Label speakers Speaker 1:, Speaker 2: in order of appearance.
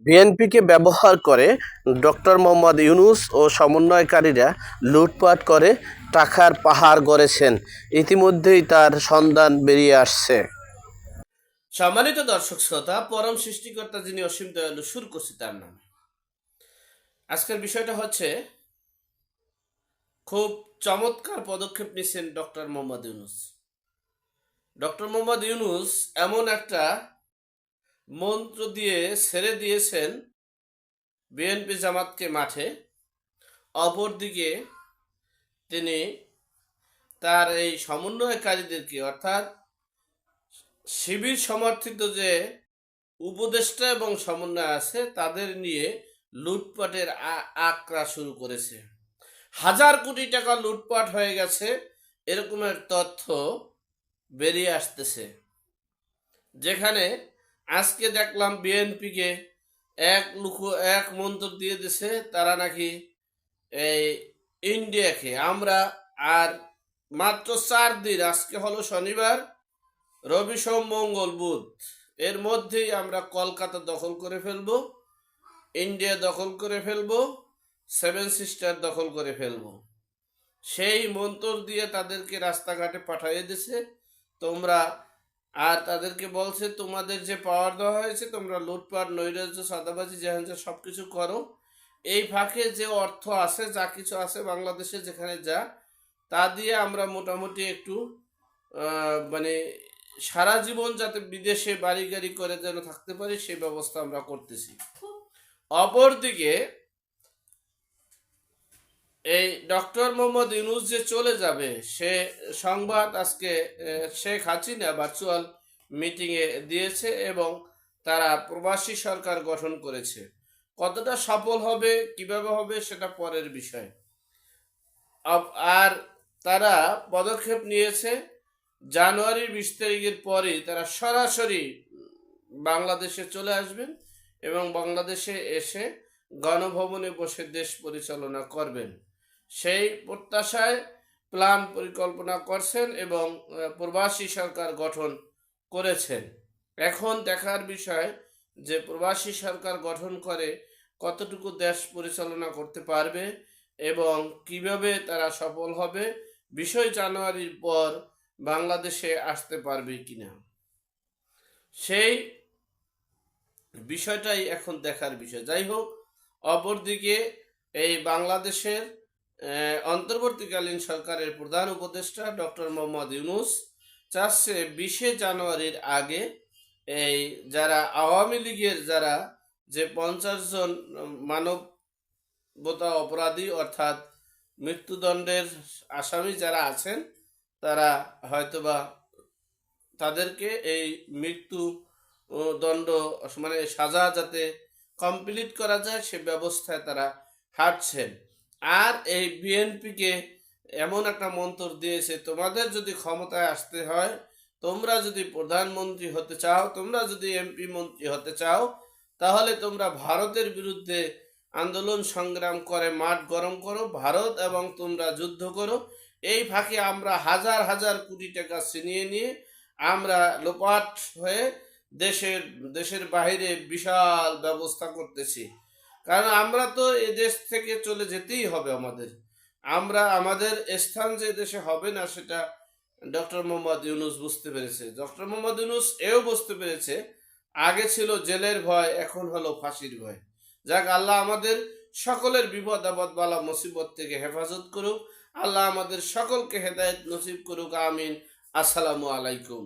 Speaker 1: বিএনপিকে ব্যবহার করে ডক্টর মোহাম্মদ ইউনূস ও সমন্বয়কারীরা লুটপাট করে টাকার পাহাড় গড়েছেন। ইতিমধ্যেই তার সন্ধান বেরিয়ে আসছে। সম্মানিত দর্শক শ্রোতা, পরম সৃষ্টিকর্তা যিনি অসীম দয়ালু, শুরু করছি তার নাম। আজকের বিষয়টা হচ্ছে, খুব চমৎকার পদক্ষেপ নিয়েছেন ডক্টর মোহাম্মদ ইউনূস। ডক্টর মোহাম্মদ ইউনূস এমন একটা মন্ত্র দিয়ে ছেড়ে দিয়েছেন বিএনপি জামাতকে মাঠে। অপরদিকে তিনি তার এই সমন্বয়কারীদেরকে, অর্থাৎ শিবির সমর্থিত যে উপদেষ্টা এবং সমন্বয় আছে, তাদের নিয়ে লুটপাটের আঁকড়া শুরু করেছে। 1000 কোটি টাকা লুটপাট হয়ে গেছে, এরকমের তথ্য বেরিয়ে আসতেছে। যেখানে আজকে দেখলাম বিএনপিকে এক মন্তর দিয়ে দিছে, তারা নাকি এই ইন্ডিয়াকে আমরা আর মাত্র 4 দিন, আজকে হলো শনিবার, রবি সোম মঙ্গল বুধ, এর মধ্যেই আমরা কলকাতা দখল করে ফেলবো, ইন্ডিয়া দখল করে ফেলবো, 7 সিস্টার দখল করে ফেলবো। সেই মন্তর দিয়ে তাদেরকে রাস্তাঘাটে পাঠিয়ে দিছে। তোমরা আর তাদেরকে বলছে, তোমাদের যে পাওয়ার দেওয়া হয়েছে, তোমরা লুটপাট, নৈরাজ্য, সাদাবাজি, জাহাঞ্জা সব কিছু করো। এই ফাঁকে যে অর্থ আছে, যা কিছু আছে বাংলাদেশে, যেখানে যা, তা দিয়ে আমরা মোটামুটি একটু মানে সারা জীবন যাতে বিদেশে বাড়ি গাড়ি করে যেন থাকতে পারি, সেই ব্যবস্থা আমরা করতেছি। অপরদিকে এই ডক্টর মোহাম্মদ ইউনূস যে চলে যাবে, সে সংবাদ আজকে শেখ হাসিনা ভার্চুয়াল মিটিংয়ে দিয়েছে এবং তারা প্রবাসী সরকার গঠন করেছে। কতটা সফল হবে, কিভাবে হবে, সেটা পরের বিষয়। আর তারা পদক্ষেপ নিয়েছে, জানুয়ারির 20 তারিখের পরেই তারা সরাসরি বাংলাদেশে চলে আসবেন এবং বাংলাদেশে এসে গণভবনে বসে দেশ পরিচালনা করবেন। সেই প্রত্যাশায় প্ল্যান পরিকল্পনা করছেন এবং প্রবাসী সরকার গঠন করেছেন। এখন দেখার বিষয় যে প্রবাসী সরকার গঠন করে কতটুকু দেশ পরিচালনা করতে পারবে এবং কিভাবে তারা সফল হবে, বিষয় জানুয়ারির পর বাংলাদেশে আসতে পারবে কিনা, সেই বিষয়টাই এখন দেখার বিষয়। যাই হোক, অপরদিকে এই বাংলাদেশের অন্তর্বর্তীকালীন সরকারের প্রধান উপদেষ্টা ডক্টর মোহাম্মদ ইউনূস চাচ্ছে 20 জানুয়ারির আগে এই যারা আওয়ামী লীগের যারা যে 50 জন মানবতা অপরাধী, অর্থাৎ মৃত্যুদণ্ডের আসামি যারা আছেন, তারা হয়তোবা তাদেরকে এই মৃত্যু দণ্ড মানে সাজা যাতে কমপ্লিট করা যায়, সে ব্যবস্থায় তারা হাঁটছেন। আর এই বিএনপিকে এমন একটা মন্তর দিয়েছে, তোমাদের যদি ক্ষমতায় আসতে হয়, তোমরা যদি প্রধানমন্ত্রী হতে চাও, তোমরা যদি এমপি মন্ত্রী হতে চাও, তাহলে তোমরা ভারতের বিরুদ্ধে আন্দোলন সংগ্রাম করে মাঠ গরম করো, ভারত এবং তোমরা যুদ্ধ করো। এই ফাঁকে আমরা হাজার হাজার কোটি টাকা ছিনিয়ে নিয়ে আমরা লোপাট হয়ে দেশের বাইরে বিশাল ব্যবস্থা করতেছি। কারণ আমরা তো এ দেশ থেকে চলে যেতেই হবে আমাদের। আমাদের স্থান যে দেশে হবে না, সেটা ডক্টর মোহাম্মদ ইউনূস বুঝতে পেরেছে। ডক্টর মোহাম্মদ ইউনূস এও বুঝতে পেরেছে, আগে ছিল জেলের ভয়, এখন হলো ফাঁসির ভয়। যাক, আল্লাহ আমাদের সকলের বিপদ আপদ বালা মুসিবত থেকে হেফাজত করুক। আল্লাহ আমাদের সকলকে হেদায়েত নসিব করুক। আমিন। আসসালামু আলাইকুম।